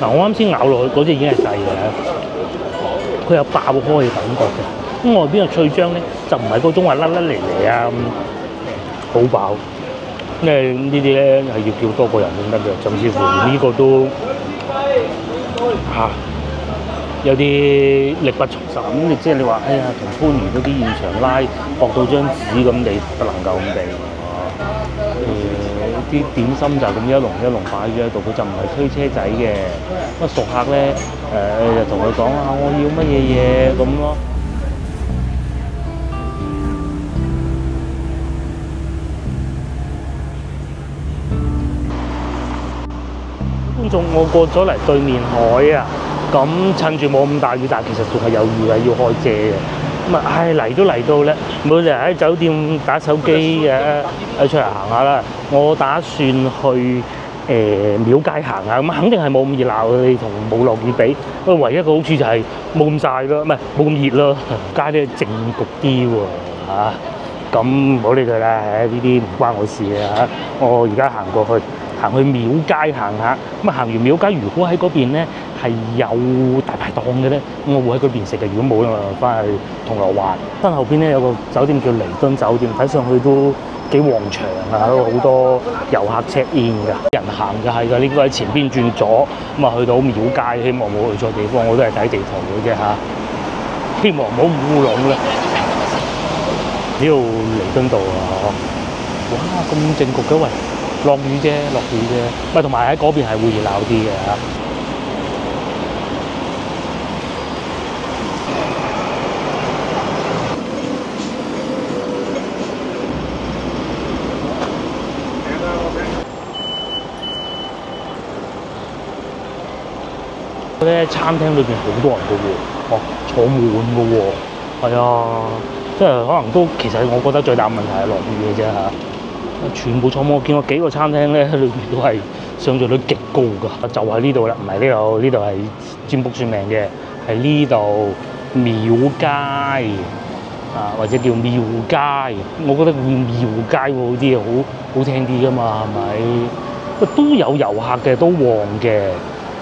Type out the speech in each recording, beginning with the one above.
嗱，我啱先咬落去嗰隻已經係細嘅，佢有爆開嘅感覺嘅。咁外邊嘅脆漿咧就唔係嗰種話甩嚟嚟啊，好飽。因為呢啲咧係要叫多個人先得嘅，甚至乎呢個都有啲力不從心。咁你即係你話，哎呀，同番禺嗰啲現場拉薄到張紙咁，你不能夠咁比。啲點心就咁一籠一籠擺咗喺度，佢就唔係推車仔嘅。咁熟客咧就同佢講啊，我要乜嘢嘢咁咯。觀眾，我過咗嚟對面海啊，咁趁住冇咁大雨，但係其實仲係有雨係要開遮嘅。咁啊，嚟都嚟到咧，每日喺酒店打手機嘅，出嚟行下啦。我打算去廟街行下，咁肯定係冇咁熱鬧，你同冇落雨比。不過唯一嘅好處就係冇咁曬咯，唔係冇咁熱咯。街咧靜焗啲喎嚇，咁唔好理佢啦，呢啲唔關我事嘅嚇。我而家行過去。行去廟街行下，咁啊行完廟街，如果喺嗰邊咧係有大排檔嘅咧，我會喺嗰邊食嘅。如果冇咧，我翻去銅鑼灣。身後邊咧有個酒店叫彌敦酒店，睇上去都幾旺場啊，好多遊客 check in 㗎，人行嘅係㗎。呢個喺前邊轉左，咁啊去到廟街，希望冇去錯地方，我都係睇地圖嘅啫嚇。希望冇烏龍啦。呢度彌敦道啊，哇咁靜焗嘅喂！落雨啫，咪同埋喺嗰邊係會熱鬧啲嘅嚇。咧餐廳裏邊好多人嘅喎，坐滿嘅喎，係啊，即係可能都其實我覺得最大問題係落雨嘅啫嚇。全部坐滿，我見過幾個餐廳咧，裏邊都係上座率極高㗎，就喺呢度啦，唔係呢度，呢度係占卜算命嘅，係呢度廟街啊，或者叫廟街，我覺得叫廟街會好啲，好聽啲㗎嘛，係咪？都有遊客嘅，都旺嘅，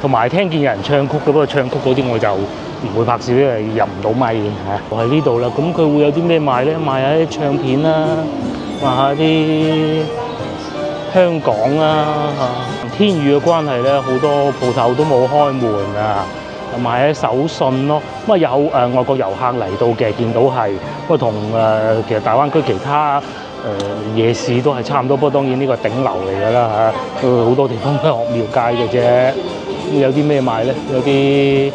同埋聽見有人唱曲嘅，不過唱曲嗰啲我就唔會拍攝，因為入唔到咪嚇。我喺呢度啦，咁佢會有啲咩賣咧？賣下啲唱片啦。賣下啲香港啦嚇，天雨嘅關係咧，好多鋪頭都冇開門啊，賣下手信咯。咁啊有外國遊客嚟到嘅，見到係，不過同其實大灣區其他夜市都係差唔多，不過當然呢個係頂流嚟㗎啦嚇，好多地方都係學廟街嘅啫。咁有啲咩賣咧？有啲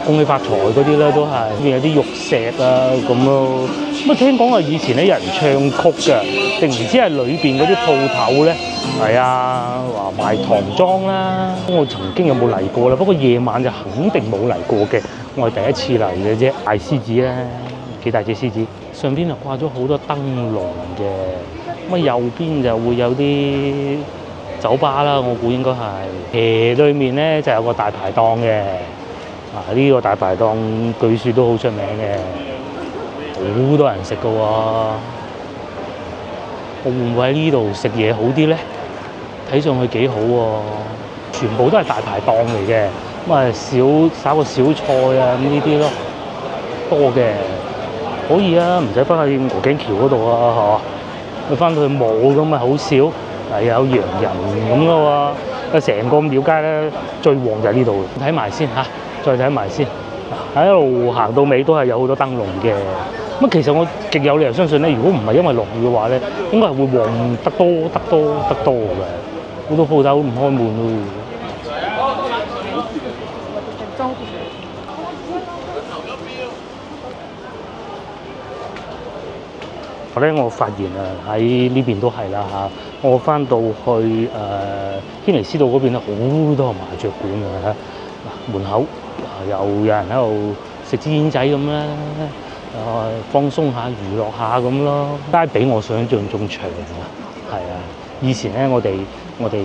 恭喜發財嗰啲咧都係，邊有啲玉石啊咁咯。咁啊聽講啊，以前咧有人唱曲㗎，定唔知係裏邊嗰啲鋪頭咧，係啊話賣唐裝啦。我曾經有冇嚟過啦？不過夜晚就肯定冇嚟過嘅，我係第一次嚟嘅啫。大獅子咧，幾大隻獅子，上邊就掛咗好多燈籠嘅。咁啊右邊就會有啲酒吧啦，我估應該係。斜對面咧就有個大排檔嘅。呢個大排檔據說都好出名嘅，好多人食㗎喎。我會唔會喺呢度食嘢好啲咧？睇上去幾好喎，全部都係大排檔嚟嘅。咁啊炒個小菜啊咁呢啲咯，多嘅可以啊，唔使翻去鵝頸橋嗰度啊，係嘛？你翻到去冇咁啊，好少有洋人咁咯喎。成個廟街咧最旺就係呢度，睇埋先嚇。再睇埋先，喺一路行到尾都係有好多燈籠嘅。咁其實我極有理由相信咧，如果唔係因為落雨嘅話咧，應該係會旺得多嘅。好多鋪頭唔開門咯。我發現啊，喺呢邊都係啦嚇。我翻到去軒尼詩道嗰邊咧，好多麻雀館啊嚇，門口。又有人喺度食支煙仔咁啦，放鬆下、娛樂下咁咯。街比我想象中長啊，係啊！以前咧，我哋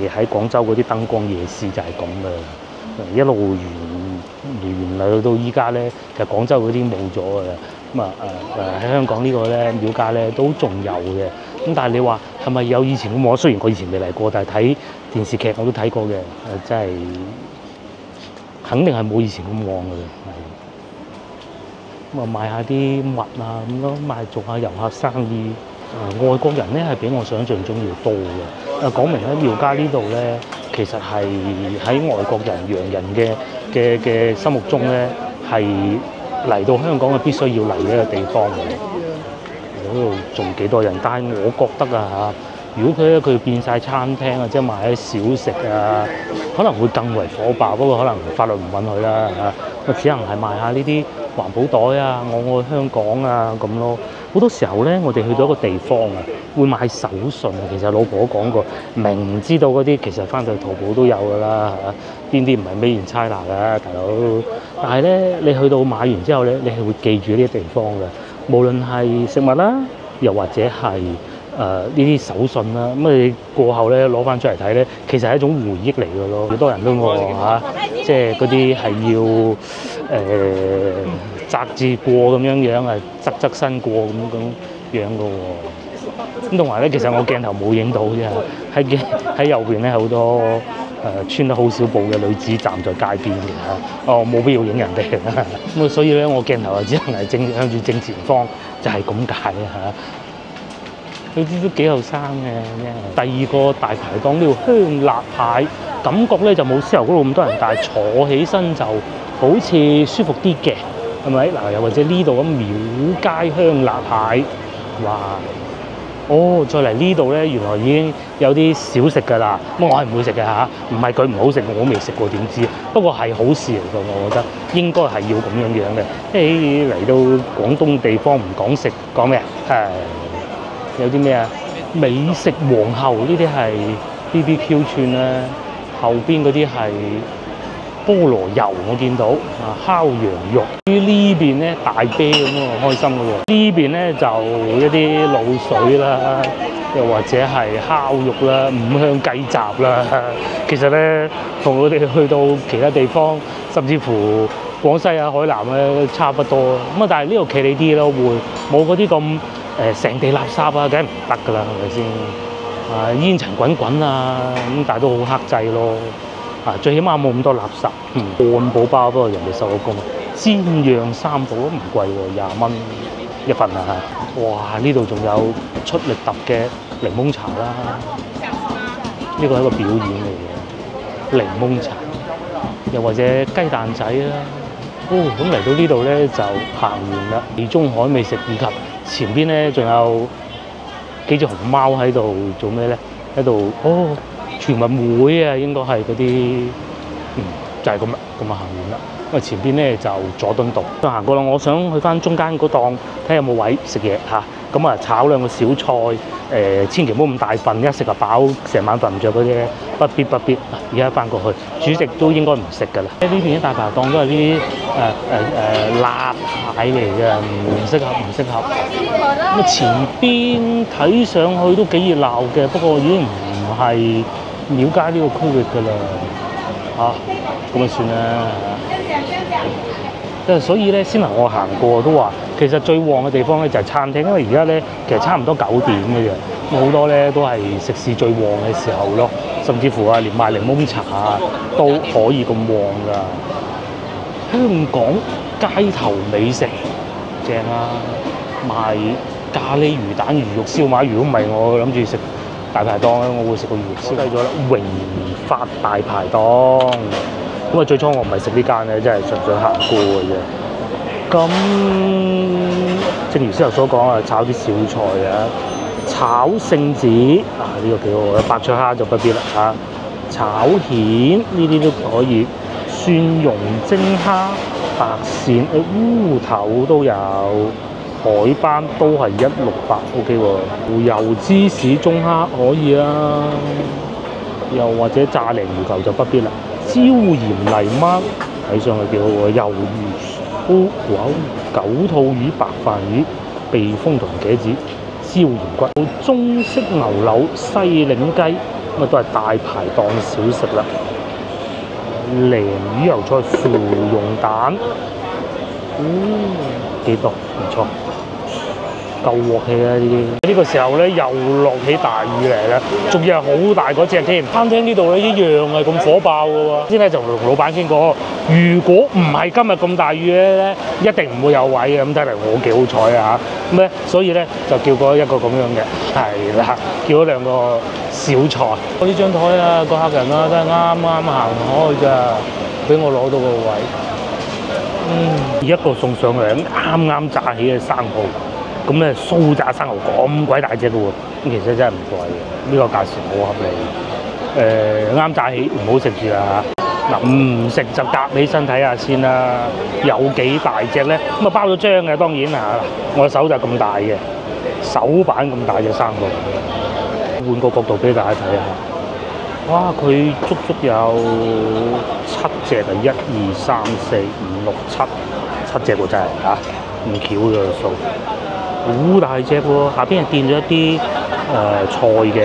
喺廣州嗰啲燈光夜市就係咁嘅，一路沿嚟到依家咧，其實廣州嗰啲冇咗嘅。咁喺香港呢個咧廟街咧都仲有嘅。咁但係你話係咪有以前咁？我雖然我以前未嚟過，但係睇電視劇我都睇過嘅，真係。肯定係冇以前咁旺嘅啦。咁啊賣下啲物啊咁咯，做下遊客生意。外國人咧係比我想象中要多嘅。講明喺廟街呢度咧，其實係喺外國人、洋人嘅心目中咧，係嚟到香港係必須要嚟嘅一個地方嘅。嗰度仲幾多人？但係我覺得啊嚇，如果佢變晒餐廳啊，即係賣啲小食啊，可能會更為火爆。不過可能法律唔允許啦嚇，只能係賣下呢啲環保袋啊，我愛香港啊咁咯。好多時候咧，我哋去到一個地方啊，會買手信啊。其實老婆都講過，明知道嗰啲其實翻到淘寶都有㗎啦嚇，邊啲唔係 Made in China㗎，大佬。但係咧，你去到買完之後咧，你係會記住呢啲地方嘅，無論係食物啦，又或者係呢啲手信啦。咁你過後咧攞翻出嚟睇咧，其實係一種回憶嚟㗎咯。好多人都話嚇，即係嗰啲係要擇字過咁樣啊，側身過咁樣嘅喎。咁同埋咧，其實我鏡頭冇影到啫，喺右邊咧好多穿得好少布嘅女子站在街邊嘅嚇。冇必要影人哋啦。咁所以咧我鏡頭只能係向住正前方，就係咁解嚇。佢啲都幾後生嘅。第二個大排檔呢個香辣蟹，感覺咧就冇獅頭嗰度咁多人，但係坐起身就好似舒服啲嘅。係咪嗱？又或者呢度咁廟街香辣蟹，哇！再嚟呢度咧，原來已經有啲小食㗎啦。咁我係唔會食嘅嚇，唔係佢唔好食，我未食過點知？不過係好事嚟㗎，我覺得應該係要咁樣嘅。即係嚟到廣東地方唔講食，講咩啊？有啲咩啊？美食皇后呢啲係 BBQ 串啦，後邊嗰啲係菠蘿油，我見到烤羊肉。於呢邊咧大啤咁開心嘅喎。呢邊咧就一啲滷水啦，又或者係烤肉啦、五香雞雜啦。其實咧同我哋去到其他地方，甚至乎廣西啊、海南咧差不多。咁但係呢度企理啲咯，會冇嗰啲咁成地垃圾啊，梗係唔得㗎啦，係咪先？煙塵滾滾啊，咁但係都好克制咯。最起碼冇咁多垃圾。漢堡包不過人哋收咗工，煎釀三寶都唔貴喎，20蚊一份啊！哇！呢度仲有出力揼嘅檸檬茶啦，呢個係一個表演嚟嘅檸檬茶，又或者雞蛋仔啦。咁嚟到呢度咧就行完啦，地中海美食以及前邊咧仲有幾隻熊貓喺度做咩咧？喺度全運會啊，應該係嗰啲，就係咁啦，咁啊行完啦。因為前邊咧就佐敦道，行過啦。我想去翻中間嗰檔睇下有冇位食嘢嚇。咁啊炒兩個小菜，千祈唔好咁大份，一食就飽，成晚瞓唔着嗰啲咧，不必。而家翻過去，主席都應該唔食㗎啦。呢邊啲大排檔都係啲辣蟹嚟嘅，唔適合。咁前邊睇上去都幾熱鬧嘅，不過已經唔係廟街呢個區域㗎啦，咁咪算啦。所以咧，先頭我行過都話，其實最旺嘅地方咧就係餐廳，因為而家咧其實差唔多9點嘅啫，好多咧都係食肆最旺嘅時候咯，甚至乎連賣檸檬茶都可以咁旺㗎。香港街頭美食正啊，賣咖喱魚蛋、魚肉燒賣。如果唔係我諗住食大排檔咧，我會食個魚肉燒。低咗啦，榮發大排檔。咁啊，最初我唔係食呢間嘅，真係純粹行過嘅啫。咁正如先頭所講啊，炒啲小菜啊，炒聖子呢個幾好，白灼蝦就不必啦嚇。炒蜆呢啲都可以，蒜蓉蒸蝦、白鱔、烏頭都有，海斑都係168 OK 喎。蠔油芝士中蝦可以啊，又或者炸鯪魚球就不必啦。椒鹽泥鯭睇上去幾好喎，魷魚、九肚魚、白飯魚、避風塘茄子、椒鹽骨，中式牛柳、西檸雞，咁都係大排檔小食啦。鯪魚油菜、芙蓉蛋，幾多唔錯。夠鑊氣啦呢啲。呢個時候咧又落起大雨嚟啦，仲要係好大嗰隻添。餐廳呢度咧一樣係咁火爆嘅喎。先咧就同老闆傾過，如果唔係今日咁大雨咧，一定唔會有位嘅。咁睇嚟我幾好彩啊嚇！咁咧所以咧就叫過一個咁樣嘅，係啦，叫咗2個小菜。我呢張台啊，個客人啊都係啱啱行開咋，俾我攞到個位。一個送上嚟啱啱炸起嘅生蠔，咁咧酥炸生蠔咁鬼大隻嘅喎，咁其實真係唔貴嘅，呢個價錢好合理。啱炸起唔好食住啦嚇，嗱唔食就夾起身睇下先啦，有幾大隻咧？咁啊包咗漿嘅當然嚇，我手就咁大嘅，手板咁大隻生蠔，換個角度俾大家睇下。哇！佢足足有7隻啊，1、2、3、4、5、6、7隻喎，真係嚇，唔巧嘅數，好大隻喎。下邊係墊咗一啲菜嘅，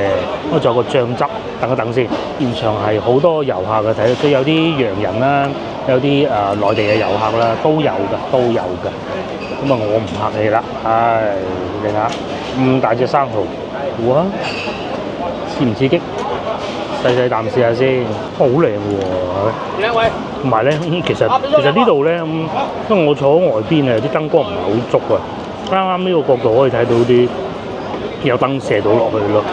咁仲有個醬汁。等一等先，現場係好多遊客嘅，睇到所以有啲洋人啦，有啲內地嘅遊客啦，都有嘅。咁啊，我唔客氣啦，唉，你睇下咁大隻生蠔，哇，刺唔刺激？細啖試下先，好靚喎！兩位，同埋咧，其實呢度咧，因為我坐喺外邊啊，啲燈光唔係好足啊。啱啱呢個角度可以睇到啲有燈射到落去咯。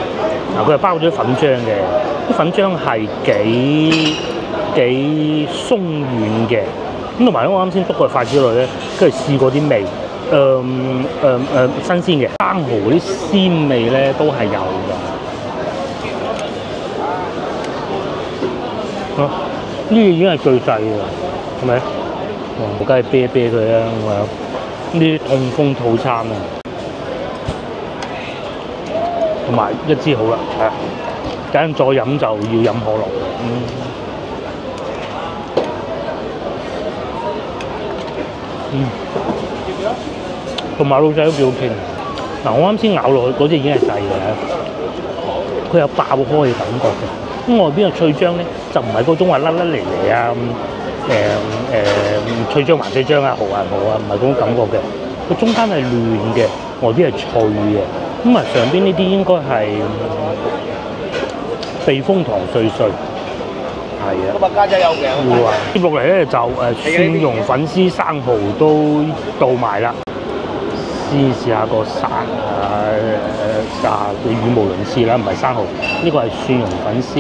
嗱，佢係包咗粉漿嘅，啲粉漿係幾鬆軟嘅。咁同埋我啱先篤個筷子落去咧，跟住試過啲味，新鮮嘅生蠔啲鮮味咧都係有㗎。呢個已經係最滯㗎，係咪？我梗係啤佢啦，呢啲痛風套餐啊，同埋一支好啦，係啊，梗再飲就要飲可樂。同埋老細都幾好傾。嗱，我啱先咬落去嗰隻已經係滯嘅，佢有爆開嘅感覺嘅。咁外邊嘅脆漿咧，就唔係嗰種話甩嚟啊，脆漿還脆漿啊，蠔還蠔啊，唔係嗰種感覺嘅。佢中間係嫩嘅，外邊係脆嘅。咁啊，上邊呢啲應該係避風塘碎碎，係啊。咁啊，家姐有嘅。哇！接落嚟咧就蒜蓉粉絲生蠔都到埋啦。試下個生語無倫次啦，唔係生蠔，呢個係蒜蓉粉絲。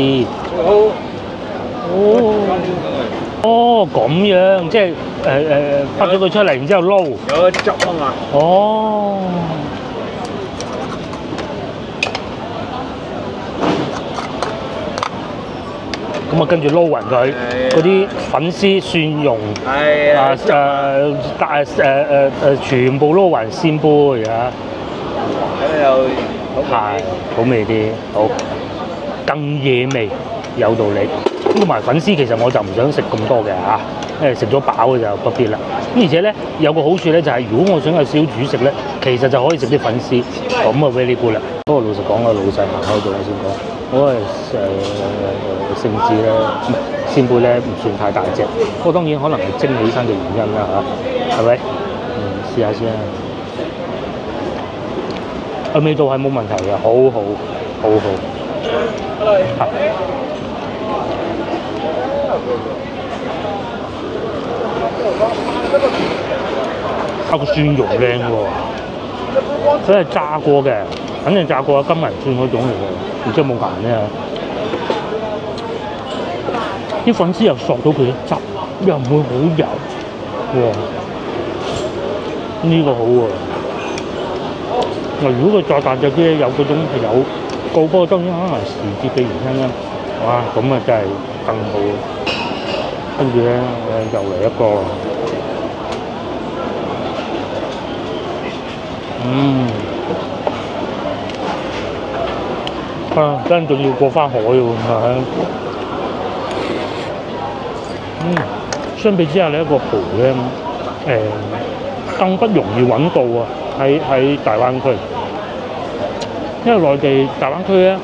咁樣，即係拍咗佢出嚟，然之後撈。有汁啊嘛。哦。咁啊，跟住撈勻佢嗰啲粉絲、蒜蓉，全部撈勻鮮杯啊！咁又係好味啲，好更野味，有道理。咁同埋粉絲其實我就唔想食咁多嘅嚇，因為食咗飽嘅就不必啦。咁而且咧有個好處咧就係，如果我想有少主食咧，其實就可以食啲粉絲，咁啊 very good啦。不過老實講啊，老細行開咗先講。我係聖子咧，唔係鮮貝咧，唔算太大隻。不過當然可能係蒸起身嘅原因啦嚇，係咪？試下先啦。味道係冇問題嘅，好好。個蒜蓉靚喎，佢係炸過嘅。肯定炸過金銀蒜嗰種嚟嘅，唔知有冇顏咧？啲粉絲又索到佢嘅汁，又唔會好油，哇！呢個好喎。嗱，如果佢再大隻啲，有嗰種係有個波，當然可能係時節嘅原因啦。哇！咁啊真係更好。跟住咧，又嚟一個。跟住仲要過返海喎，相比之下呢一個蠔咧，更不容易揾到啊！喺大灣區，因為內地大灣區咧，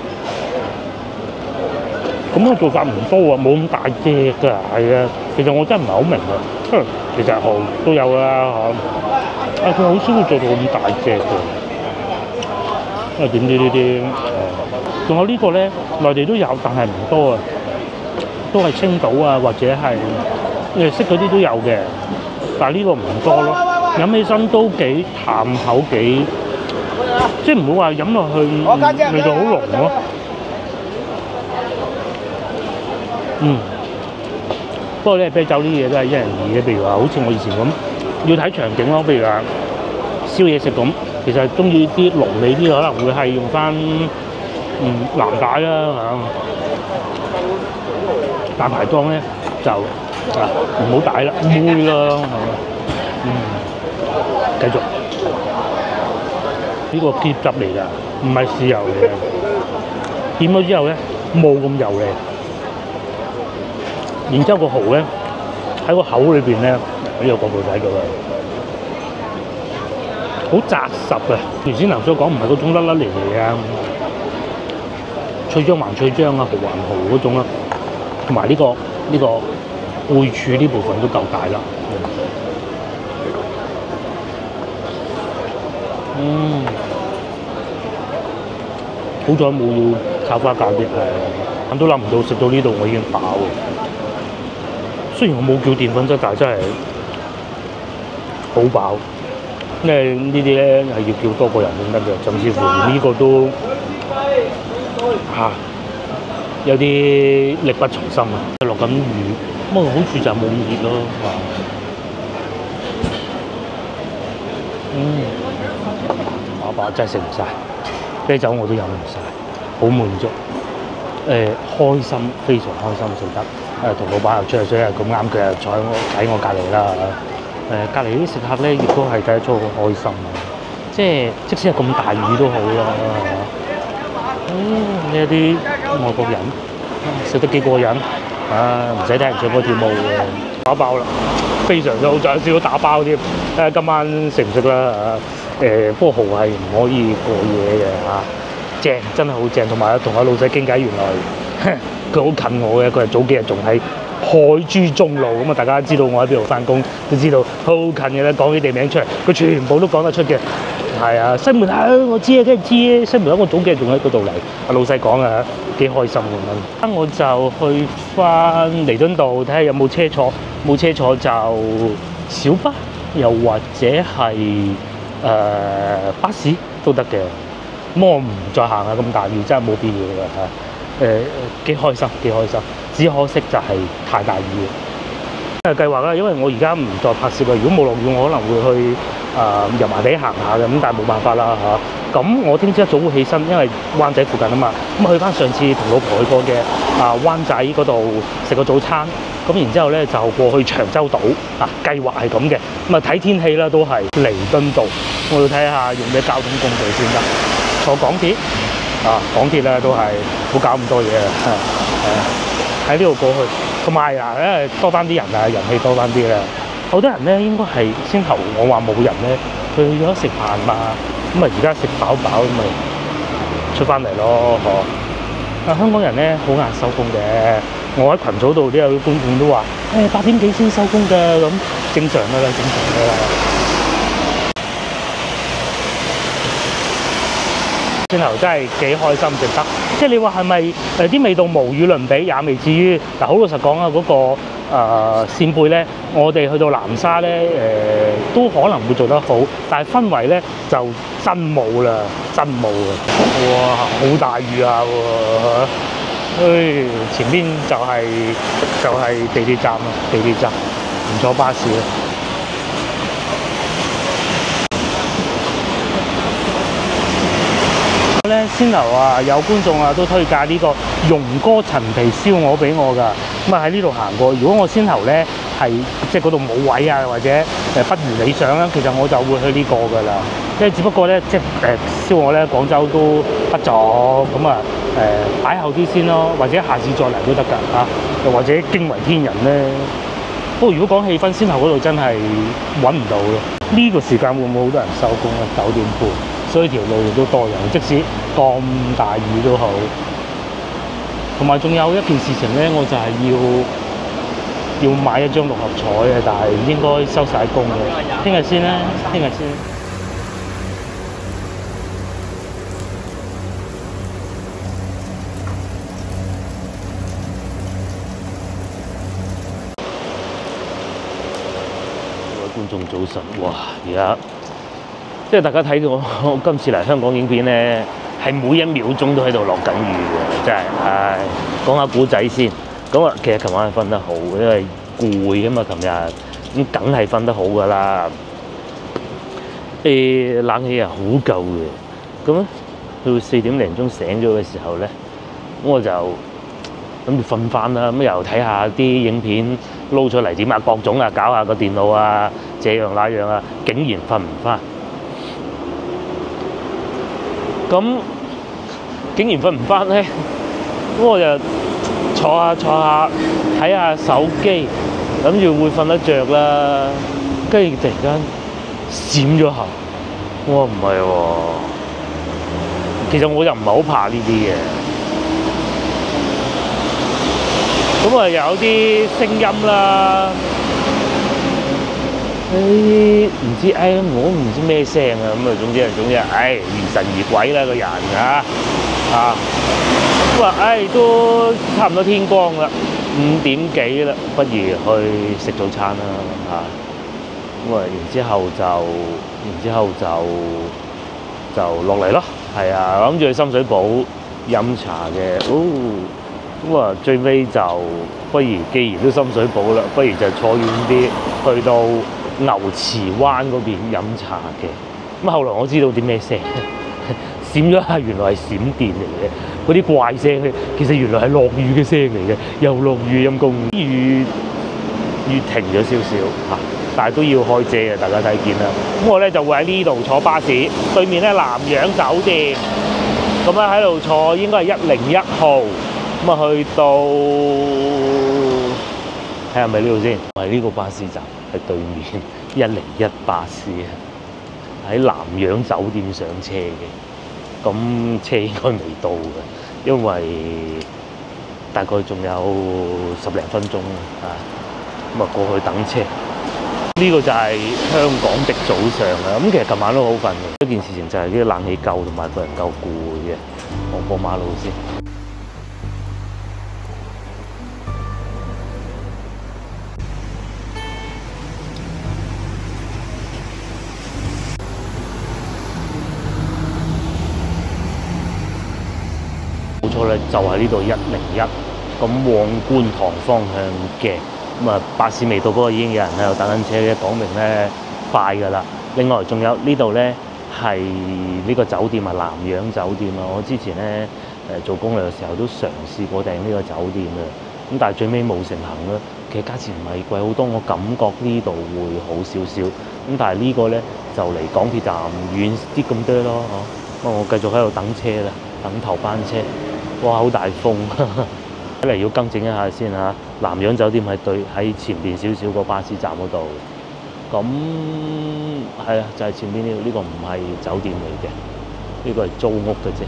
咁嘅做法唔多啊，冇咁大隻㗎，係啊。其實我真係唔係好明啊，因為其實蠔都有啦嚇，佢好少會做到咁大隻嘅。因為點知呢啲仲有呢個咧，內地都有，但係唔多啊，都係青島啊或者係你識嗰啲都有嘅，但係呢個唔多咯。飲起身都幾淡口，幾即係唔會話飲落去味道好濃咯。不過咧啤酒啲嘢都係因人而異嘅，譬如話好似我以前咁，要睇場景咯。譬如話燒嘢食咁，其實中意啲濃味啲，可能會係用翻藍帶啦嚇。大排檔咧就唔好帶啦，妹啦係嘛。繼續呢個茄汁嚟㗎，唔係豉油嚟嘅。點咗之後咧冇咁油膩。然之後個蠔咧喺個口裏邊咧，呢個角度睇到啦，好紮實啊！原先頭先講唔係嗰種甩甩嚟嚟啊，脆漿還脆漿啊，蠔還蠔嗰種啊，同埋呢個背柱呢部分都夠大啦。好彩冇要炒花餃啲，咁都諗唔到食到呢度我已經飽喎。雖然我冇叫澱粉質，但係真係好飽。因為呢啲咧係要叫多個人先得嘅，甚至乎連呢個都有啲力不從心啊！落緊雨，不過好處就係冇咁熱咯。飽真係食唔晒，啤酒我都飲唔晒，好滿足。開心，非常開心食得。同老闆又吹下水，咁啱佢又坐喺我隔離啦。隔離啲食客咧，亦都係睇得出好開心啊！即使係咁大雨都好啦，係嘛？呢一啲外國人食得幾過癮唔使聽人唱歌跳舞嘅，打包啦，非常之好，仲有少少打包添。睇下今晚食唔食啦不過蠔係唔可以過夜嘅正，真係好正。同埋同阿老細傾偈，原來佢好近我嘅，佢係早幾日仲喺海珠中路咁啊！大家知道我喺邊度翻工，都知道好近嘅啦。講起地名出嚟，佢全部都講得出嘅。係啊，西門口我知啊，梗係知啊。西門口我早幾日仲喺嗰度嚟，阿老細講啊，幾開心咁樣。我就去翻彌敦道睇下有冇車坐，冇車坐就小巴，又或者係巴士都得嘅。咁我唔再行啊！咁大雨真係冇必要㗎幾開心，幾開心。只可惜就係太大雨。計劃啦，因為我而家唔再拍攝啦。如果冇落雨，我可能會去油麻地行下嘅，咁但係冇辦法啦嚇。咁我聽朝一早會起身，因為灣仔附近啊嘛。咁去翻上次同老婆去過嘅灣仔嗰度食個早餐。咁然之後咧就過去長洲島計劃係咁嘅。咁睇天氣啦，都係彌敦道。我要睇下用咩交通工具先得。坐港鐵港鐵咧都係冇搞咁多嘢喺呢度過去。同埋因為多翻啲人人氣多翻啲啦。好多人咧應該係先頭我話冇人咧，佢去咗食飯嘛。咁而家食飽飽咁咪出翻嚟咯，香港人咧好晏收工嘅。我喺群組度都有觀眾都話8點幾先收工㗎，咁正常㗎啦，正常㗎啦。轉頭真係幾開心食得，即係你話係咪啲味道無與倫比，也未至於嗱。好老實講啊，嗰個扇貝咧，我哋去到南沙咧都可能會做得好，但係氛圍咧就真冇啦，真冇啊！哇，好大雨啊前邊就係地鐵站啊，地鐵站唔坐巴士啦。先頭有觀眾都推介呢個容哥陳皮燒鵝俾我㗎，咁喺呢度行過。如果我先頭咧係即係嗰度冇位或者不如理想啦，其實我就會去呢個㗎啦。即係只不過咧，即係燒鵝咧，廣州都不足，咁擺後啲先咯，或者下次再嚟都得㗎又或者驚為天人咧。不過如果講氣氛，先頭嗰度真係揾唔到咯。呢個時間會唔會好多人收工咧？9點半。所以條路亦都多人，即使咁大雨都好。同埋仲有一件事情咧，我就係要買一張6合彩嘅，但係應該收晒工嘅。聽日先啦，聽日先。觀眾早晨，哇！而家即係大家睇到我今次嚟香港影片咧，係每一秒鐘都喺度落緊雨嘅，真係，唉！講下古仔先，咁啊，其實琴晚係瞓得好，因為攰啊嘛，琴日咁梗係瞓得好噶啦。冷氣啊好夠嘅，咁咧到4點零鐘醒咗嘅時候咧，咁我就諗住瞓翻啦，咁又睇下啲影片撈出嚟點啊，各種啊，搞下個電腦啊，這樣那樣啊，竟然瞓唔翻。咁竟然瞓唔翻咧，咁我就坐下睇下手機，諗住會瞓得着啦，跟住突然間閃咗下，我話唔係喎，其實我又唔係好怕呢啲嘅。咁啊有啲聲音啦，唔知我唔知咩聲啊，咁啊總之疑神疑鬼啦個人咁啊都差唔多天光啦，5點幾啦，不如去食早餐啦咁啊然之後就落嚟咯，係啊，諗住去深水埗飲茶嘅，咁啊最尾就不如既然都深水埗啦，不如就坐遠啲去到牛池灣嗰邊飲茶嘅。咁後來我知道啲咩聲，閃咗下原來係閃電嚟嘅，嗰啲怪聲咧，其實原來係落雨嘅聲嚟嘅，又落雨陰公，雨停咗少少嚇，但係都要開遮嘅，大家睇見啦。咁我咧就會喺呢度坐巴士，對面咧南洋酒店，咁咧喺度坐應該係101號。咁啊，去到睇下係咪呢度先？係呢個巴士站，係對面101巴士啊，喺南洋酒店上車嘅。咁車應該未到嘅，因為大概仲有10零分鐘啊。咁啊，過去等車。呢個就係香港的早上啊。咁其實琴晚都好瞓嘅。一件事情就係呢個冷氣夠同埋個人夠攰嘅。我過馬路先。冇錯咧，就係呢度101，咁往觀塘方向嘅，咁啊巴士未到，不過已經有人喺度等緊車嘅，講明咧快㗎啦。另外仲有呢度咧係呢個酒店啊，南洋酒店啊，我之前咧做攻略嘅時候都嘗試過訂呢個酒店嘅，咁但係最尾冇成行啦。其實價錢唔係貴好多，我感覺呢度會好少少，咁但係呢個咧就離港鐵站遠啲咁多咯，咁我繼續喺度等車啦，等頭班車。哇！好大風，睇嚟要更正一下先嚇。南洋酒店喺前邊少少個巴士站嗰度，咁係啊，就係前邊呢個唔係酒店嚟嘅，呢個係租屋嘅啫。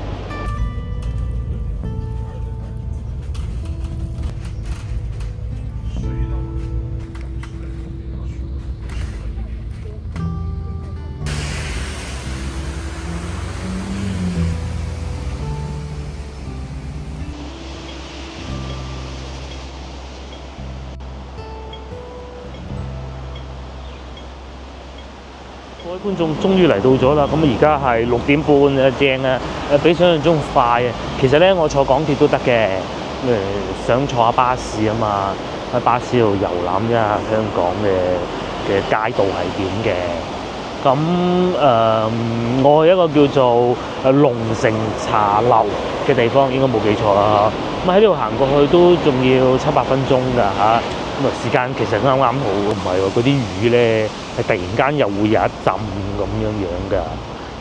各位觀眾終於嚟到咗啦，咁而家係6點半啊，正啊，比想象中快啊。其實咧，我坐港鐵都得嘅，想坐下巴士啊嘛，喺巴士度遊覽一下香港嘅街道係點嘅。咁我去一個叫做龍城茶樓嘅地方，應該冇記錯啦。咁喺呢度行過去都仲要7-8分鐘㗎嚇。咁啊時間其實啱啱好，唔係喎，嗰啲雨咧係突然間又會有一陣咁樣㗎。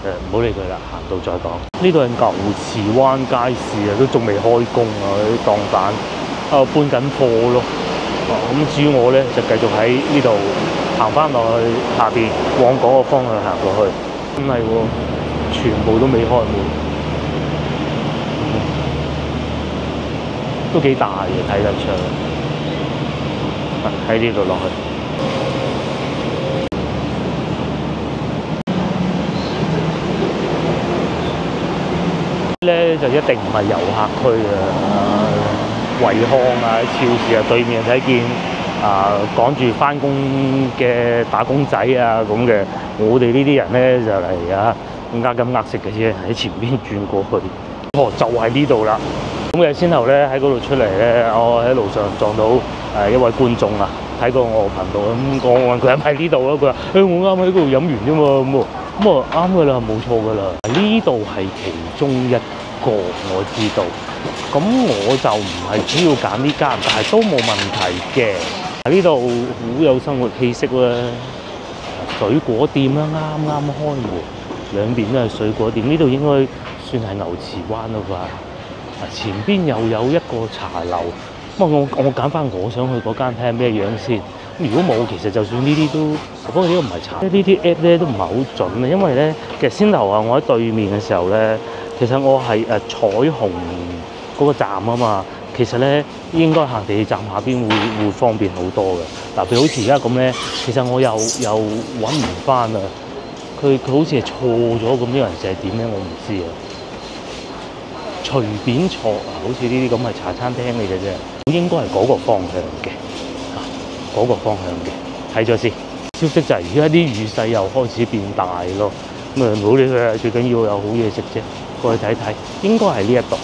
唔好理佢啦，行到再講。呢度係牛池灣街市啊，都仲未開工啊，啲檔販搬緊貨咯。咁至於我咧就繼續喺呢度行翻落去下邊，往嗰個方向行過去。真係喎，全部都未開門，都幾大嘅，睇得出。喺呢度落去。咧就一定唔係遊客區啊，惠康啊、超市啊，對面睇見趕住翻工嘅打工仔啊咁嘅，我哋呢啲人咧就嚟呃金呃食嘅啫，喺前邊轉過去，就係呢度啦。咁嘅先後咧喺嗰度出嚟咧，我喺路上撞到一位觀眾啊，睇過我頻道咁，我問佢係咪呢度咯，佢話：我啱喺嗰度飲完啫嘛，咁啊啱噶啦，冇錯噶啦，呢度係其中一個我知道。咁我就唔係主要揀呢間，但係都冇問題嘅。呢度好有生活氣息啦，水果店啦，啱啱開門，兩邊都係水果店。呢度應該算係牛池灣啦啩。前邊又有一個茶樓，咁我揀翻我想去嗰間睇下咩樣先。如果冇，其實就算呢啲都，不過呢個唔係茶。呢啲 app 咧都唔係好準啊，因為咧其實先頭我喺對面嘅時候咧，其實我係彩虹嗰個站啊嘛。其實咧應該行地鐵站下邊會方便好多嘅。嗱，譬如好似而家咁咧，其實我又揾唔翻啦。佢好似係錯咗咁，呢個人成係點咧？我唔知啊。隨便坐好似呢啲咁係茶餐廳嚟嘅啫，應該係嗰個方向嘅，嗰個方向嘅，睇咗先。消息就係而家啲雨勢又開始變大咯，咁啊唔好理佢啦，最緊要有好嘢食啫。過去睇睇，應該係呢一度。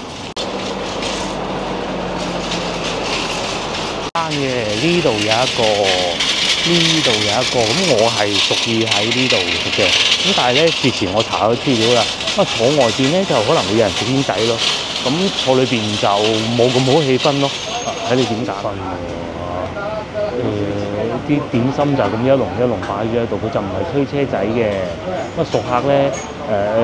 啱嘅，呢度有一個，呢度有一個，咁我係屬意喺呢度食嘅。咁但係咧，之前我查咗資料啦，坐外邊咧就可能會有人食煙仔咯。咁坐裏邊就冇咁好氣氛咯。睇你點揀啲點心就咁一籠一籠擺咗喺度，佢就唔係推車仔嘅。咁熟客咧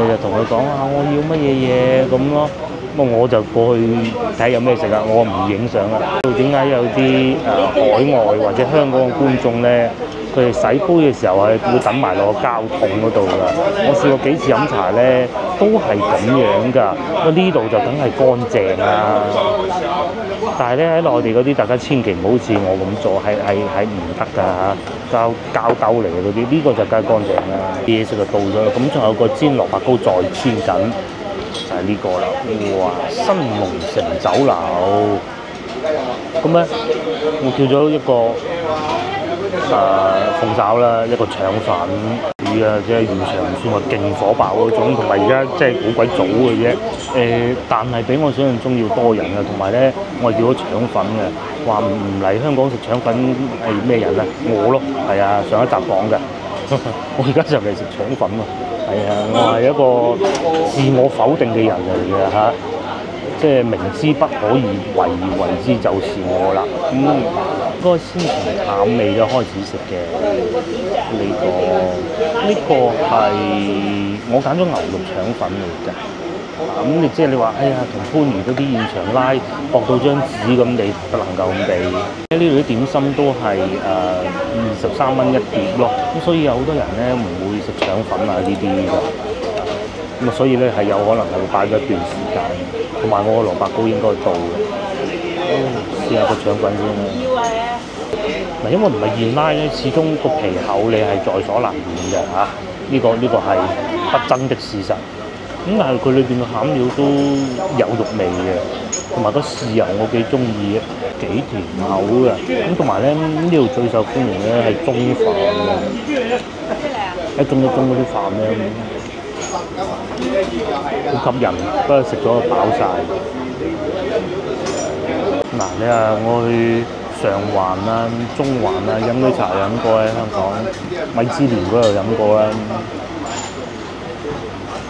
就同佢講我要乜嘢嘢咁咯。咁我就過去睇下有咩食啦，我唔影相啦。點解有啲海外或者香港嘅觀眾咧，佢哋洗杯嘅時候係會等埋落個膠桶嗰度㗎？我試過幾次飲茶咧，都係咁樣㗎。咁呢度就梗係乾淨啦。但係咧喺內地嗰啲，大家千祈唔好似我咁做，係唔得㗎嚇，膠兜嚟嘅嗰啲，呢個就梗係乾淨啦。嘢食就到咗啦，咁仲有個煎蘿蔔糕再煎緊。就係呢個啦，哇！新龍城酒樓，咁咧我叫咗一個鳳爪啦，一個腸粉魚啊，即係完全唔算話勁火爆嗰種，同埋而家即係好鬼早嘅啫。但係比我想象中要多人啊，同埋咧我係叫咗腸粉嘅，話唔嚟香港食腸粉係咩人咧？我咯，係啊，上一集講嘅，我而家就嚟食腸粉喎。係啊，我係一個自我否定嘅人嚟嘅嚇，即係明知不可以為之就是我啦。應該先從淡味嘅開始食嘅。呢個係我揀咗牛肉腸粉嚟㗎。咁你即係你話，哎呀，同番禺嗰啲現場拉薄到張紙咁，你不能夠咁比。呢度啲點心都係23蚊一碟咯，咁所以有好多人咧唔會食腸粉啊呢啲㗎。咁所以咧係有可能係會擺咗一段時間，同埋我個蘿蔔糕應該到嘅。試下個腸粉先啦。嗱，因為唔係現拉咧，始終個皮厚你係在所難免嘅嚇。呢個係不爭的事實。咁但係佢裏邊嘅餡料都有肉味嘅，同埋個豉油我幾中意嘅，幾甜口嘅。咁同埋咧呢度最受歡迎咧係中飯嘅，一盅嗰啲飯咧好吸引，不過食咗就飽晒。嗱，你話我去上環啊、中環啊飲啲茶飲過喺香港米芝蓮嗰度飲過啦。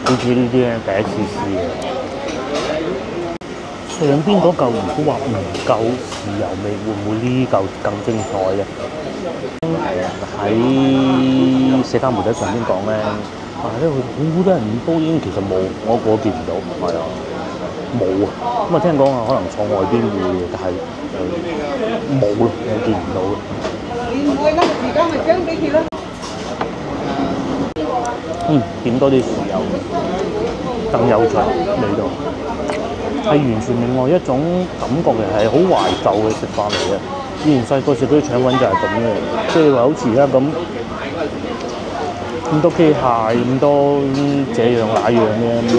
好似呢啲咧第一次試嘅，上邊嗰嚿如果話唔夠豉油味，會唔會呢嚿更精彩嘅？喺社交媒體上邊講咧，呢度好多人唔煲煙，其實冇，我見唔到，係啊，冇啊。咁啊聽講啊，可能坐外邊會嘅，但係冇咯，我見唔到嘅。唔會啦，而家咪將俾佢啦。點多啲豉油，更有趣味道，係完全另外一種感覺嘅，係好懷舊嘅食法嚟嘅。以前細個食嗰啲腸粉就係咁嘅，即係話好似而家咁多機械，咁多這樣那樣嘅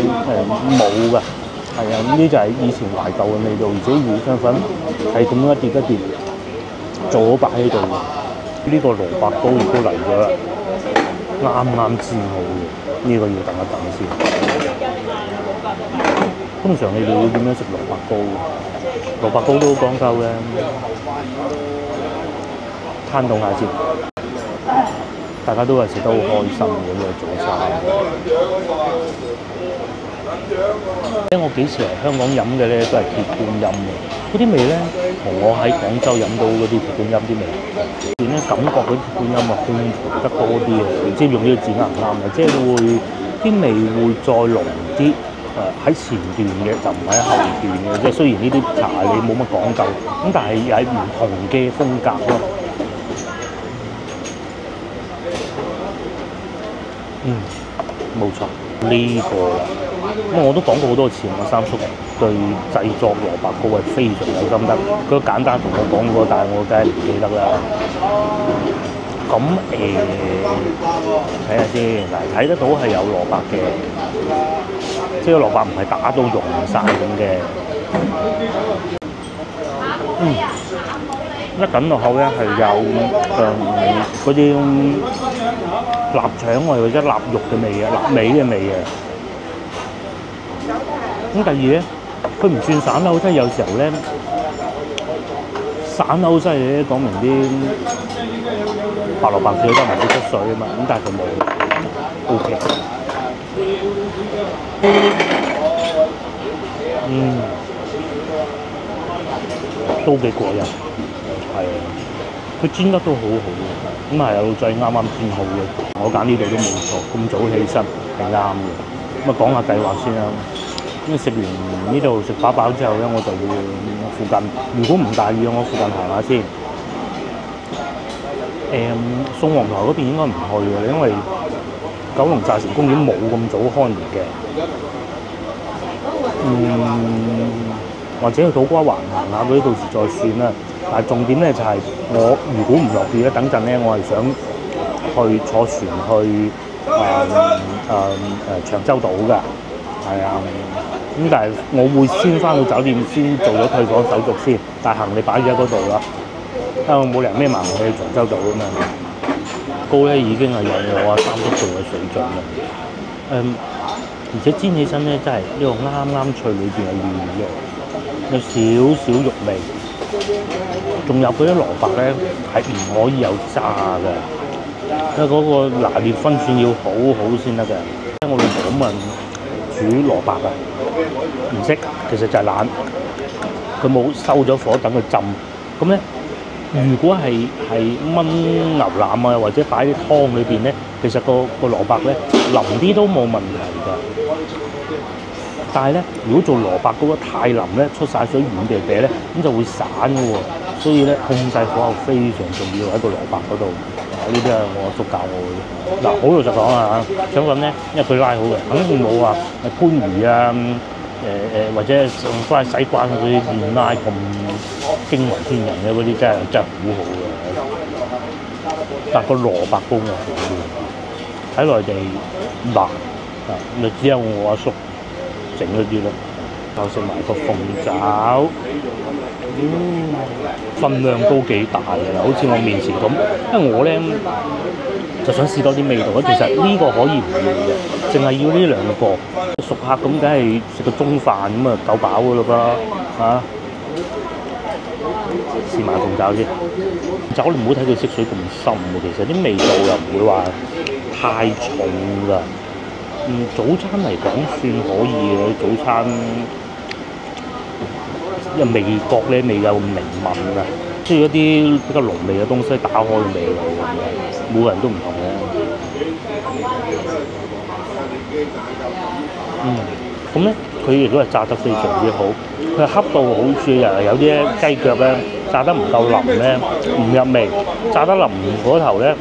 冇㗎，係啊，呢就係以前懷舊嘅味道。而且魚腸粉係咁一碟一碟做好擺喺度。呢個蘿蔔糕亦都嚟咗啦，啱啱煎好嘅，呢個要等一等先。通常你哋會點樣食蘿蔔糕？蘿蔔糕都好講究嘅，攤凍下先。大家都係食得好開心嘅呢個早餐。我幾時嚟香港飲嘅咧都係鐵觀音嘅，嗰啲味咧同我喺廣州飲到嗰啲鐵觀音啲味，點咧感覺嗰啲鐵觀音啊烘焙得多啲啊，唔知用呢個字啱唔啱啊？即係會啲味會再濃啲，喺前段嘅就唔喺後段嘅，即係雖然呢啲茶你冇乜講究，咁但係喺唔同嘅風格咯。冇錯，呢個啦。咁我都講過好多次，我三叔對製作蘿蔔糕係非常有心得。佢簡單同我講過，但係我梗係唔記得啦。咁睇下先，嗱睇得到係有蘿蔔嘅，即係蘿蔔唔係打到溶晒咁嘅。一緊落口咧係有嗰啲臘腸或者臘肉嘅味啊，臘味嘅味啊。咁第二咧，佢唔算散口，即係有時候咧散口犀利咧，講明啲白蘿蔔少得埋啲汁水啊嘛。咁但係佢冇 ，OK。都幾過癮，係啊！佢煎得都好好嘅，咁係有老仔啱啱煎好嘅。我揀呢度都冇錯，咁早起身係啱嘅。咁啊講下計劃先啦。咁食完呢度食飽之後咧，我就會附近，如果唔大意，我附近行下先。宋皇臺嗰邊應該唔去嘅，因為九龍寨城公園冇咁早開門嘅。或者去土瓜灣行下嗰啲，到時再算啦。但係重點咧就係、我如果唔落雨咧，等陣咧我係想去坐船去長洲島㗎，係啊。咁但係我會先翻到酒店先做咗退房手續先，但係行李擺咗喺嗰度啦。因為我冇理由孭埋我去長洲島啊嘛。糕咧已經係有我三叔做嘅水準啦。而且煎起身咧真係呢個啱啱脆，裏邊係嫩嘅。有少少肉味，仲有嗰啲蘿蔔咧係唔可以有渣嘅，因為嗰個拿捏分寸要好好先得嘅。因為我老婆咁煮蘿蔔啊，唔識，其實就係懶，佢冇收咗火等佢浸。咁咧，如果係燜牛腩啊，或者擺啲湯裏邊咧，其實個蘿蔔咧腍啲都冇問題㗎。但係咧，如果做蘿蔔糕得太腍咧，出晒水軟地地咧，咁就會散嘅喎。所以咧，控制火候非常重要喺個蘿蔔嗰度。呢啲係我阿叔教我嘅。嗱，好老實講啊嚇，腸粉咧，因為佢拉好嘅，肯定冇話番禺啊或者用翻洗慣嗰啲現拉咁驚為天人嘅嗰啲，真係好好嘅。但個蘿蔔糕我喺內地難啊，就只有我阿叔整嗰啲咯，又食埋個鳳爪，分量都幾大嘅啦，好似我面前咁。因為我咧就想試多啲味道，其實呢個可以唔要嘅，淨係要呢兩個。熟客咁，梗係食個中飯咁啊，夠飽嘅咯噃嚇。試埋鳳爪先，鳳爪你唔好睇佢色水咁深嘅，其實啲味道又唔會話太重㗎。早餐嚟講算可以嘅，早餐因為味覺咧未有咁明敏啊，即係一啲比較濃味嘅東西打開個味蕾咁樣，每個人都唔同嘅。咁咧佢亦都係炸得非常之好，佢恰到好處又有啲雞腳咧炸得唔夠腍咧，唔入味，炸得腍嗰頭咧。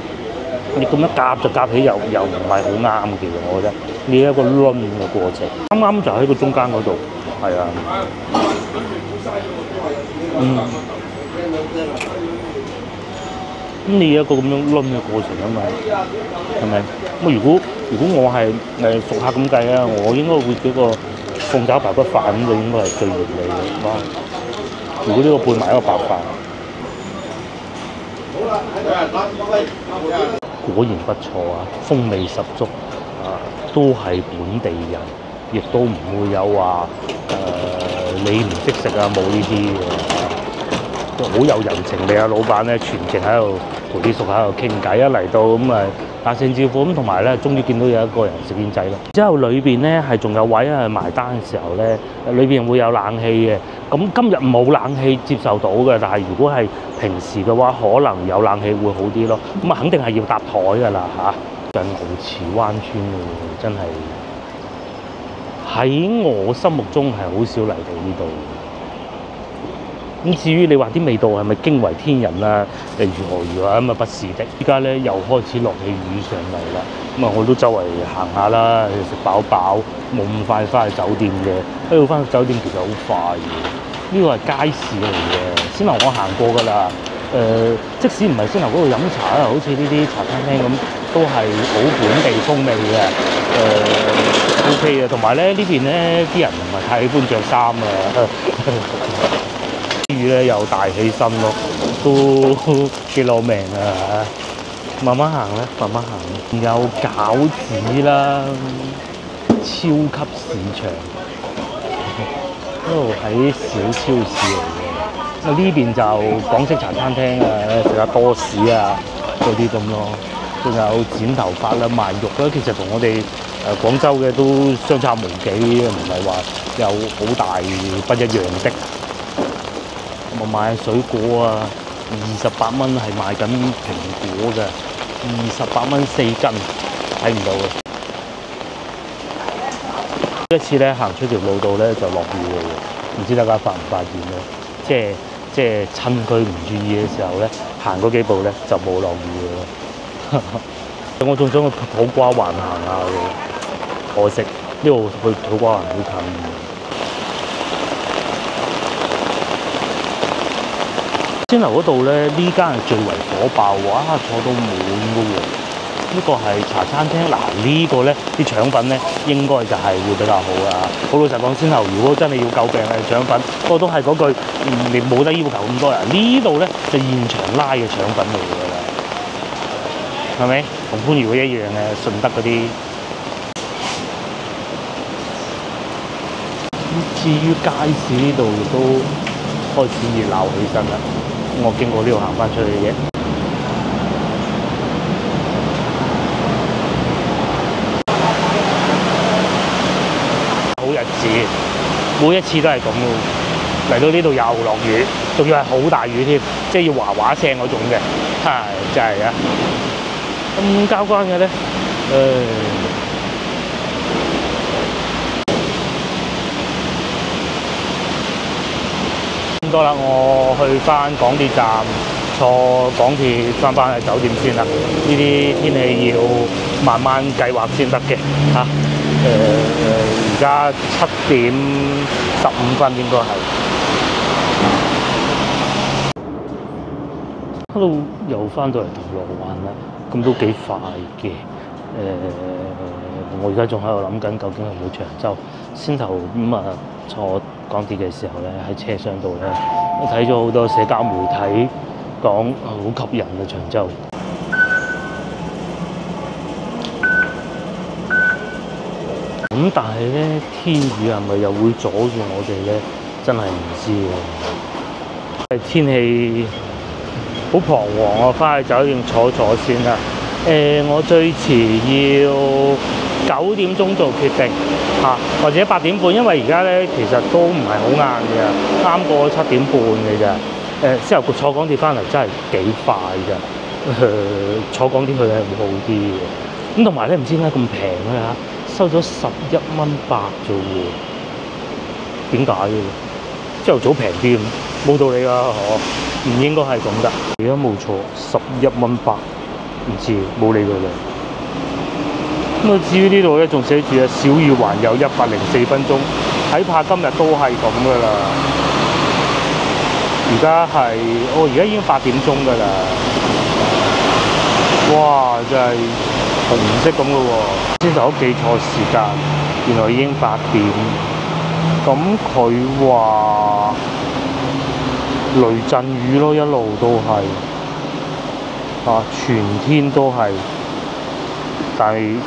你咁樣夾就夾起又唔係好啱，其實我覺得呢一個攆嘅過程，啱啱就喺個中間嗰度，係啊，咁你一個咁樣攆嘅過程啊嘛，係咪？咁如果我係熟客咁計啊，我應該會叫個鳳爪排骨飯咁就應該係最完美嘅。哇！如果呢個配埋一個白飯。果然不錯啊，風味十足啊，都係本地人，亦都唔會有話你唔識食啊，冇呢啲嘅，好有人情味啊！老闆咧全程喺度陪啲熟客喺度傾偈，一嚟到咁打聲招呼咁，同埋咧終於見到有一個人食煙仔啦。之後裏邊咧係仲有位係埋單嘅時候咧，裏邊會有冷氣嘅。咁今日冇冷氣接受到嘅，但係如果係平時嘅話，可能有冷氣會好啲咯。咁啊，肯定係要搭台㗎啦嚇。近牛池灣村喎，真係喺我心目中係好少嚟到呢度。咁至於你話啲味道係咪驚為天人啦？如何咁啊？不是的。依家咧又開始落起雨上嚟啦。咁啊，我都周圍行下啦，食飽飽，冇咁快翻去酒店嘅。去到翻去酒店其實好快嘅。呢個係街市嚟嘅，先頭我行過㗎啦。即使唔係先頭嗰度飲茶啊，好似呢啲茶餐廳咁，都係好本地風味嘅。OK 嘅，同埋咧呢邊咧啲人唔係太喜歡着衫啊。雨咧又大起身咯，都幾攞命啊！慢慢行咧，慢慢行。有餃子啦，超級市場，嗰度喺小超市嚟嘅。咁呢邊就港式茶餐廳啊，食下多士啊嗰啲咁咯。仲有剪頭髮啦、賣肉啦，其實同我哋廣州嘅都相差無幾，唔係話有好大不一樣的。我買水果啊，28蚊係賣緊蘋果嘅，28蚊4斤，睇唔到嘅。一次咧行出條路度咧就落雨嘅喎，唔知大家發唔發現咧？即係趁佢唔注意嘅時候咧，行嗰幾步咧就冇落雨嘅咯。我仲想去土瓜灣行下嘅，可惜呢度去土瓜灣好近。先樓嗰度咧，呢間係最為火爆，哇！坐到滿嘅喎。呢個係茶餐廳，嗱呢個咧啲腸粉咧應該就係會比較好啊。好老實講，先頭如果真係要詬病嘅腸粉，不過都係嗰句，你冇得要求咁多人。呢度咧就現場拉嘅腸粉嚟㗎啦，係咪？同番禺一樣嘅，順德嗰啲。至於街市呢度亦都開始熱鬧起身啦。我經過呢度行翻出去嘅啫，好日子，每一次都係咁嘅。嚟到呢度又落雨，仲要係好大雨添，即係要嘩嘩聲嗰種嘅，真係啊！咁交關嘅咧，多啦，我去翻港鐵站坐港鐵翻去酒店先啦。呢啲天氣要慢慢計劃先得嘅嚇。而家7點15分應該係。Hello，又翻到嚟銅鑼灣啦，咁都幾快嘅。我而家仲喺度諗緊，究竟去唔去長洲？先頭坐港鐵嘅時候咧，喺車廂度咧，我睇咗好多社交媒體講好吸引嘅長洲。咁但係咧，天雨係咪又會阻住我哋咧？真係唔知喎。天氣好彷徨啊！翻去酒店坐先啦。我最遲要9點鐘做決定嚇，或者8點半，因為而家咧其實都唔係好晏嘅，啱過7點半嘅咋。之後坐港鐵翻嚟真係幾快㗎。坐港鐵去係會好啲嘅。咁同埋咧，唔知點解咁平咧嚇，收咗11蚊8啫喎。點解嘅？朝頭早平啲咁，冇道理㗎，唔應該係咁㗎。而家冇錯，11蚊8，唔知冇理佢嘅。咁至於呢度咧，仲寫住啊，小雨還有104分鐘，睇怕今日都係咁㗎啦。而家係，而家已經8點鐘㗎啦。哇！真係紅色咁嘅喎，先頭都記錯時間，原來已經8點。咁佢話雷陣雨咯，一路都係。全天都係，但係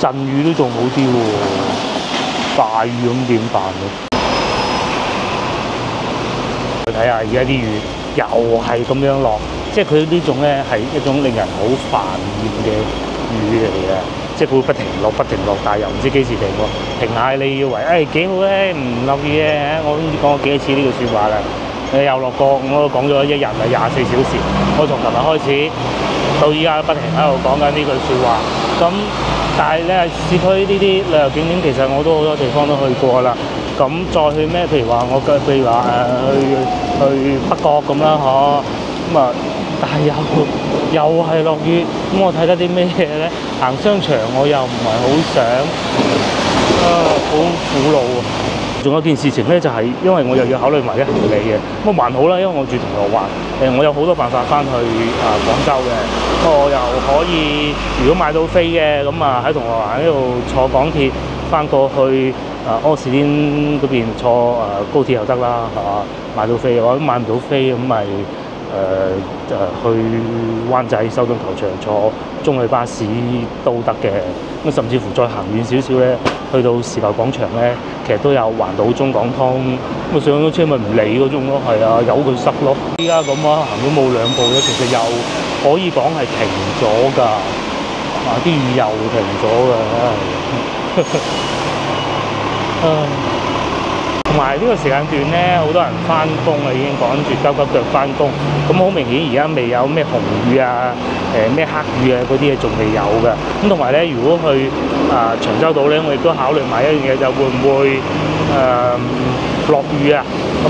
陣雨都仲好啲喎，大雨咁點辦咧？睇下而家啲雨又係咁樣落，即係佢呢種咧係一種令人好煩厭嘅雨嚟嘅，即係佢會不停落不停落，但係又唔知幾時停喎。停下你以為幾好咧，唔落雨嘅，我唔知講過幾多次呢句説話啦。又落過，我都講咗一日啊24小時，我從琴日開始到依家不停喺度講緊呢句説話。咁但係咧市區呢啲旅遊景點，其實我都好多地方都去過啦。咁再去咩？譬如話譬如話去北角咁啦，咁啊，但係又係落雨，咁我睇得啲咩咧？行商場我又唔係好想，好苦惱啊！仲有件事情咧，就係因為我又要考慮埋啲行李嘅，咁還好啦，因為我住銅鑼灣，我有好多辦法翻去廣州嘅，我又可以如果買到飛嘅，咁啊喺銅鑼灣呢度坐港鐵翻過去。柯士甸嗰邊坐高鐵又得啦，係嘛？買到飛，我都買唔到飛，咁咪去灣仔修頓球場坐中旅巴士都得嘅。咁甚至乎再行遠少少咧，去到時代廣場咧，其實都有環島中港通。咁上咗車咪唔理嗰種咯，係啊，由佢塞咯。依家咁啊，行咗冇2步咧，其實又可以講係停咗㗎，啲雨又停咗㗎。同埋呢個時間段咧，好多人翻工啊，已經趕住急腳翻工。咁好明顯，而家未有咩紅雨啊、咩黑雨啊嗰啲嘢仲未有㗎。咁同埋咧，如果去長洲島咧，我亦都考慮埋一樣嘢，就會唔會落雨啊？咁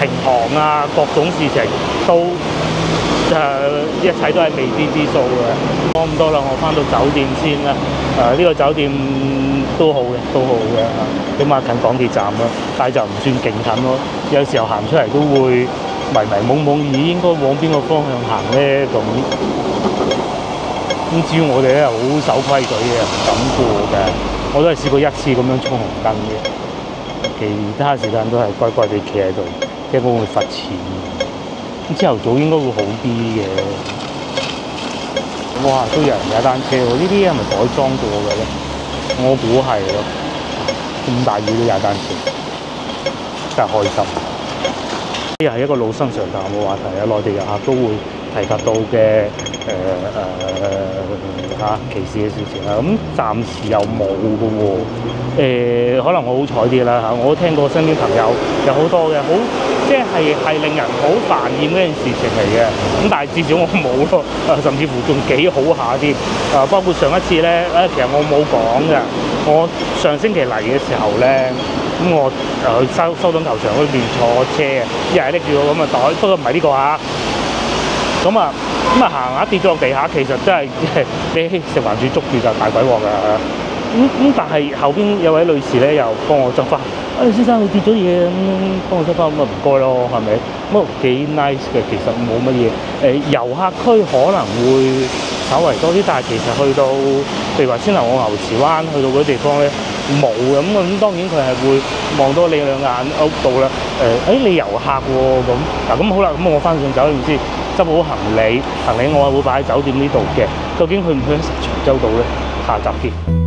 停航啊，各種事情都一切都係未知之數嘅。講咁多啦，我翻到酒店先啦。呢個酒店都好嘅，起碼近港鐵站咯，但係就唔算勁近咯。有時候行出嚟都會迷蒙蒙，應該往邊個方向行咧咁。至於我哋咧好守規矩嘅，唔敢過嘅。我都係試過一次咁樣衝紅燈嘅，其他時間都係乖乖地企喺度，驚會罰錢。咁朝頭早應該會好啲嘅。哇！都有人踩單車喎，呢啲係咪改裝過嘅咧？我估係咯，咁大雨都踩單車，真係開心。呢係一個老生常談嘅話題啊，內地遊客都會提及到嘅歧視嘅事情啊。咁暫時又冇嘅喎，可能我好彩啲啦嚇，我都聽過身邊朋友有好多嘅好。即係令人好煩厭嗰件事情嚟嘅，咁但係至少我冇咯，甚至乎仲幾好下添。包括上一次咧，其實我冇講嘅，我上星期嚟嘅時候咧，咁我去修頓球場嗰邊坐車嘅，一係拎住個咁嘅袋，不過唔係呢個嚇。咁行下跌咗落地下，其實真係俾食環署捉住就大鬼鑊㗎。但係後邊有位女士咧，又幫我執翻。先生，佢跌咗嘢，幫我執翻，咁唔該咯，係咪？咁幾 nice 嘅，其實冇乜嘢。遊客區可能會稍為多啲，但係其實去到譬如話先頭我牛池灣去到嗰啲地方咧冇嘅。咁當然佢係會望多你兩眼屋度啦。你遊客喎咁好啦，咁我翻上酒店先執好行李我係會擺喺酒店呢度嘅。究竟去唔去長洲島咧？下集見。